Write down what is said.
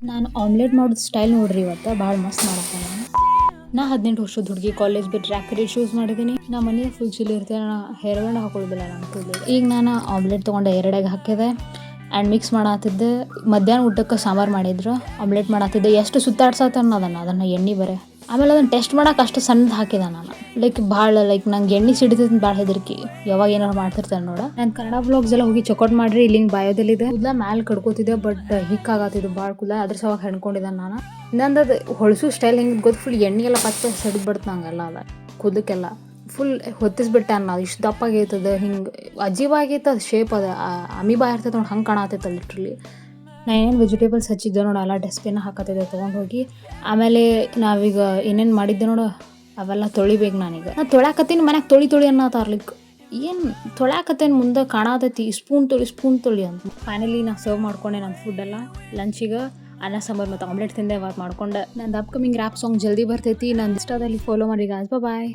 ನಾನು ಆಮ್ಲೆಟ್ ಮಾಡೋದು ಸ್ಟೈಲ್ ನೋಡ್ರಿ ಇವತ್ತು ಭಾಳ ಮಸ್ತ್ ಮಾಡತ್ತೆ ನಾನು. ನಾ 18 ವರ್ಷದ ಹುಡುಗಿ, ಕಾಲೇಜ್ ಬಿಟ್ಟು ರ್ಯಾಕೆಟ್ ಶೂಸ್ ಮಾಡಿದ್ದೀನಿ. ನಾ ಮನೆಯ ಫುಲ್ ಚಿಲ್ಲಿ ಇರ್ತೇನೆ, ನಾ ಹೇರ್ ಬ್ಯಾಂಡ್ ಹಾಕೊಳ್ಳೋದಿಲ್ಲ ನನ್ನ ಕೂದಲು. ಈಗ ನಾನು ಆಮ್ಲೆಟ್ ತೊಗೊಂಡೆ, 2 ಎಗ್ ಹಾಕಿದೆ ಆ್ಯಂಡ್ ಮಿಕ್ಸ್ ಮಾಡತ್ತಿದ್ದೆ. ಮಧ್ಯಾಹ್ನ ಊಟಕ್ಕೆ ಸಾಂಬಾರು ಮಾಡಿದ್ರು, ಆಮ್ಲೆಟ್ ಮಾಡತ್ತಿದ್ದೆ. ಎಷ್ಟು ಸುತ್ತಾಡ್ಸತ್ತನ್ನ ಅದನ್ನು ಎಣ್ಣೆ ಬರೆ. ಆಮೇಲೆ ಅದನ್ನು ಟೆಸ್ಟ್ ಮಾಡೋಕೆ ಅಷ್ಟು ಸಣ್ಣದು ಹಾಕಿದೆ ನಾನು. ಲೈಕ್ ನಂಗೆ ಎಣ್ಣೆ ಸಿಡಿತೈತೆ ಭಾಳ ಹೆದರಿಕೆ, ಯಾವಾಗ ಏನಾರು ಮಾಡ್ತಿರ್ತಾರೆ ನೋಡ. ನಾನು ಕನ್ನಡ ವ್ಲಾಗ್ಸ್ ಎಲ್ಲ ಹೋಗಿ ಚೆಕ್ಔಟ್ ಮಾಡ್ರಿ, ಇಲ್ಲಿ ಬಾಯೋದಲ್ಲಿದೆ. ಕೂದಲ ಮ್ಯಾಲೆ ಕಡ್ಕೋತಿದ್ದೆ, ಬಟ್ ಹಿಕ್ಕಾಗತ್ತಿದ್ದು ಭಾಳ ಕೂದಲ, ಅದ್ರ ಸಲುವಾಗ ಹೆಣ್ಕೊಂಡಿದ್ದೆ ನಾನು. ನಂದು ಹೊಳಸು ಸ್ಟೈಲ್ ಹೆಂಗೆ ಗೊತ್ತು, ಫುಲ್ ಎಣ್ಣೆ ಎಲ್ಲ ಪಚ್ಚ ಸಿಡಿದು ಬಿಡ್ತು ನಂಗೆಲ್ಲ. ಅದ ಕೂದಕ್ಕೆಲ್ಲ ಫುಲ್ ಹೊತ್ತಿಸ್ಬಿಟ್ಟೆ ಅನ್ನೋ, ಇಷ್ಟು ದಪ್ಪಾಗೈತದ, ಹಿಂಗೆ ಅಜೀಬಾಗೈತೆ ಅದು ಶೇಪ್. ಅದು ಅಮೀಬಾ ಇರ್ತೈತೆ ನೋಡಿ, ಹಂಗೆ ಕಾಣತ್ತೈತೆ ಲಿಟ್ರಲಿ. ನಾ ಏನೇನು ವೆಜಿಟೇಬಲ್ಸ್ ಹಚ್ಚಿದ್ದೆ ನೋಡು, ಎಲ್ಲ ಡಸ್ಟ್ಬಿನ್ ಹಾಕತ್ತಿದ್ದೆ ತೊಗೊಂಡೋಗಿ. ಆಮೇಲೆ ನಾವೀಗ ಏನೇನು ಮಾಡಿದ್ದೆ ನೋಡು, ಅವೆಲ್ಲ ತೊಳಿಬೇಕು. ನಾನು ತೊಳ್ಯಾಕತ್ತೀನಿ, ಮನ್ಯಾಗ ತೊಳಿ ಅನ್ನತ್ತಾರ್ಲಿಕ್. ಏನು ತೊಳ್ಯಾಕತ್ತೇನು, ಮುಂದೆ ಕಾಣತೈತಿ ಸ್ಪೂನ್ ತೊಳಿ ಅಂತ. ಫೈನಲಿ ನಾ ಸರ್ವ್ ಮಾಡ್ಕೊಂಡೆ ನನ್ನ ಫುಡ್ಡೆಲ್ಲ. ಲಂಚಿಗೆ ಅನ್ನ ಸಾಂಬಾರು ಮತ್ತು ಆಮ್ಲೆಟ್ ತಿಂದೆ. ಇವತ್ತು ಮಾಡ್ಕೊಂಡೆ. ನಂದು ಅಪ್ಕಮಿಂಗ್ ರ್ಯಾಪ್ ಸಾಂಗ್ ಜಲ್ದಿ ಬರ್ತೈತಿ. ನನ್ನ ಇನ್ಸ್ಟಾದಲ್ಲಿ ಫಾಲೋ ಮಾಡಿ ಗಾಯ್ಸ್. ಬಾಯ್.